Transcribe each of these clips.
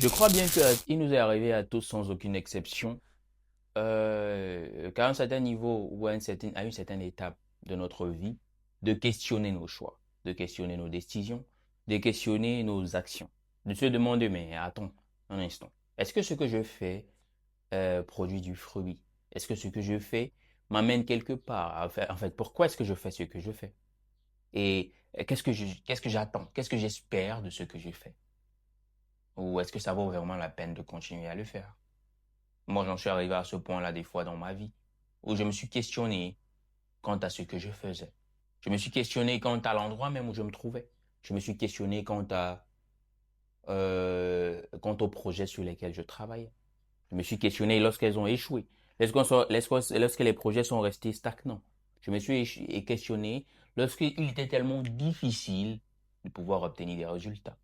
Je crois bien qu'il nous est arrivé à tous sans aucune exception, qu'à un certain niveau ou à une certaine étape de notre vie, de questionner nos choix, de questionner nos décisions, de questionner nos actions, de se demander, mais attends un instant, est-ce que ce que je fais produit du fruit? Est-ce que ce que je fais m'amène quelque part? En fait, pourquoi est-ce que je fais ce que je fais? Et qu'est-ce que j'attends? Qu'est-ce que j'espère de ce que je fais? Ou est-ce que ça vaut vraiment la peine de continuer à le faire? Moi, j'en suis arrivé à ce point-là des fois dans ma vie, où je me suis questionné quant à ce que je faisais. Je me suis questionné quant à l'endroit même où je me trouvais. Je me suis questionné quant aux projets sur lesquels je travaillais. Je me suis questionné lorsqu'elles ont échoué, lorsque les projets sont restés stagnants. Je me suis questionné lorsqu'il était tellement difficile de pouvoir obtenir des résultats.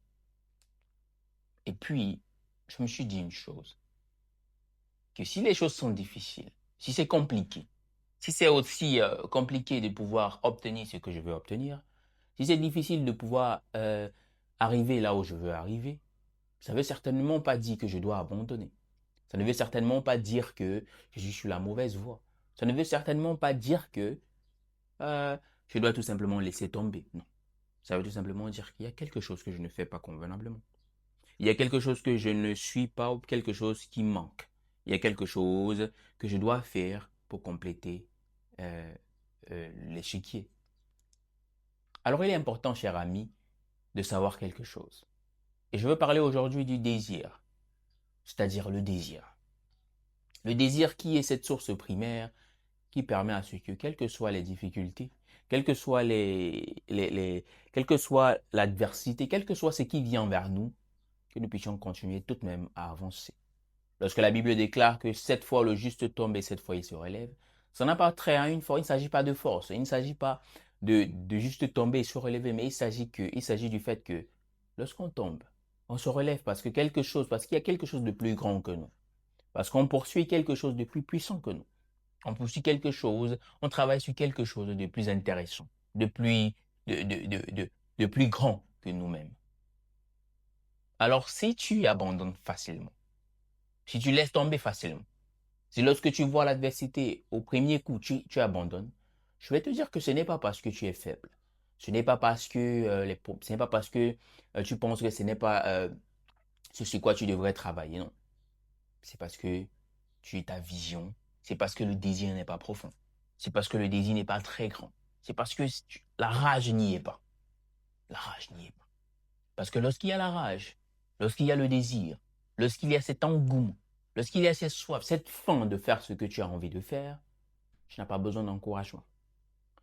Et puis, je me suis dit une chose, que si les choses sont difficiles, si c'est compliqué, si c'est aussi compliqué de pouvoir obtenir ce que je veux obtenir, si c'est difficile de pouvoir arriver là où je veux arriver, ça ne veut certainement pas dire que je dois abandonner. Ça ne veut certainement pas dire que je suis sur la mauvaise voie. Ça ne veut certainement pas dire que euh, je dois tout simplement laisser tomber. Non. Ça veut tout simplement dire qu'il y a quelque chose que je ne fais pas convenablement. Il y a quelque chose que je ne suis pas ou quelque chose qui manque. Il y a quelque chose que je dois faire pour compléter euh, l'échiquier. Alors il est important, cher ami, de savoir quelque chose. Et je veux parler aujourd'hui du désir, c'est-à-dire le désir. Le désir qui est cette source primaire qui permet à ce que, quelles que soient les difficultés, quelles que soient quelle que soit l'adversité, quel que soit ce qui vient vers nous, que nous puissions continuer tout de même à avancer. Lorsque la Bible déclare que 7 fois le juste tombe et 7 fois il se relève, ça n'a pas trait à une force, il ne s'agit pas de force, il ne s'agit pas de juste tomber et se relever, mais il s'agit du fait que lorsqu'on tombe, on se relève parce qu'il y a quelque chose de plus grand que nous, parce qu'on poursuit quelque chose de plus puissant que nous, on poursuit quelque chose, on travaille sur quelque chose de plus intéressant, de, de, de, de, de plus grand que nous-mêmes. Alors si tu abandonnes facilement, si tu laisses tomber facilement, si lorsque tu vois l'adversité au premier coup, tu abandonnes, je vais te dire que ce n'est pas parce que tu es faible. Ce n'est pas parce que, ce n'est pas parce que tu penses que ce n'est pas ce sur quoi tu devrais travailler, non. C'est parce que ta vision, c'est parce que le désir n'est pas profond. C'est parce que le désir n'est pas très grand. C'est parce que la rage n'y est pas. La rage n'y est pas. Parce que lorsqu'il y a la rage, lorsqu'il y a le désir, lorsqu'il y a cet engouement, lorsqu'il y a cette soif, cette faim de faire ce que tu as envie de faire, tu n'as pas besoin d'encouragement.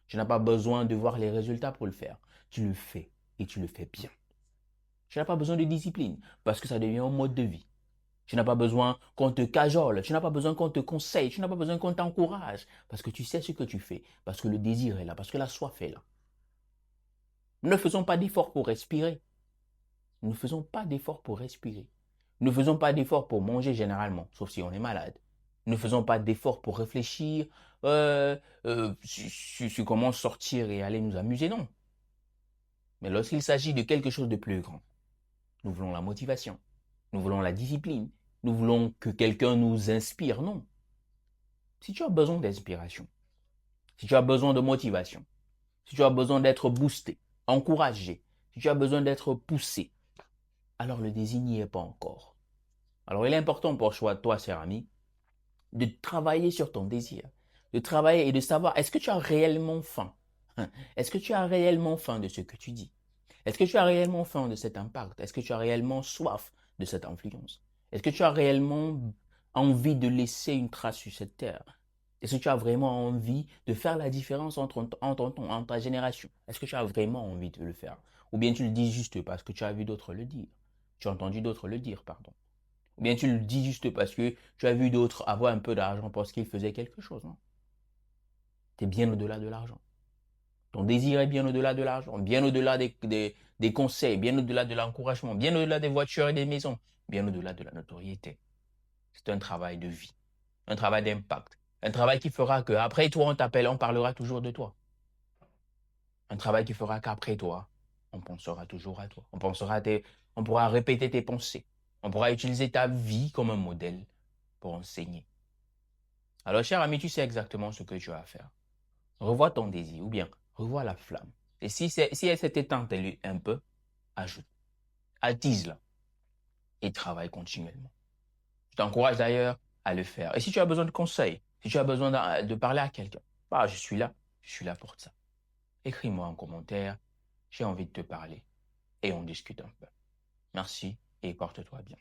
Tu n'as pas besoin de voir les résultats pour le faire. Tu le fais et tu le fais bien. Tu n'as pas besoin de discipline parce que ça devient un mode de vie. Tu n'as pas besoin qu'on te cajole, tu n'as pas besoin qu'on te conseille, tu n'as pas besoin qu'on t'encourage parce que tu sais ce que tu fais, parce que le désir est là, parce que la soif est là. Nous ne faisons pas d'efforts pour respirer. Nous ne faisons pas d'efforts pour respirer. Nous ne faisons pas d'efforts pour manger généralement, sauf si on est malade. Nous ne faisons pas d'efforts pour réfléchir sur comment sortir et aller nous amuser, non. Mais lorsqu'il s'agit de quelque chose de plus grand, nous voulons la motivation, nous voulons la discipline, nous voulons que quelqu'un nous inspire, non. Si tu as besoin d'inspiration, si tu as besoin de motivation, si tu as besoin d'être boosté, encouragé, si tu as besoin d'être poussé, alors le désir n'y est pas encore. Alors il est important pour toi, cher ami, de travailler sur ton désir, de travailler et de savoir est-ce que tu as réellement faim? Est-ce que tu as réellement faim de ce que tu dis? Est-ce que tu as réellement faim de cet impact? Est-ce que tu as réellement soif de cette influence? Est-ce que tu as réellement envie de laisser une trace sur cette terre? Est-ce que tu as vraiment envie de faire la différence entre ta génération? Est-ce que tu as vraiment envie de le faire? Ou bien tu le dis juste parce que tu as vu d'autres le dire. Tu as entendu d'autres le dire, pardon. Ou bien tu le dis juste parce que tu as vu d'autres avoir un peu d'argent parce qu'ils faisaient quelque chose, non? Tu es bien au-delà de l'argent. Ton désir est bien au-delà de l'argent, bien au-delà des conseils, bien au-delà de l'encouragement, bien au-delà des voitures et des maisons, bien au-delà de la notoriété. C'est un travail de vie, un travail d'impact, un travail qui fera qu'après toi, on t'appelle, on parlera toujours de toi. Un travail qui fera qu'après toi, on pensera toujours à toi. On pourra répéter tes pensées. On pourra utiliser ta vie comme un modèle pour enseigner. Alors, cher ami, tu sais exactement ce que tu as à faire. Revois ton désir ou bien revois la flamme. Et si elle s'est éteinte un peu, ajoute, attise-la et travaille continuellement. Je t'encourage d'ailleurs à le faire. Et si tu as besoin de conseils, si tu as besoin de parler à quelqu'un, bah, je suis là pour ça. Écris-moi en commentaire, j'ai envie de te parler et on discute un peu. Merci et porte-toi bien.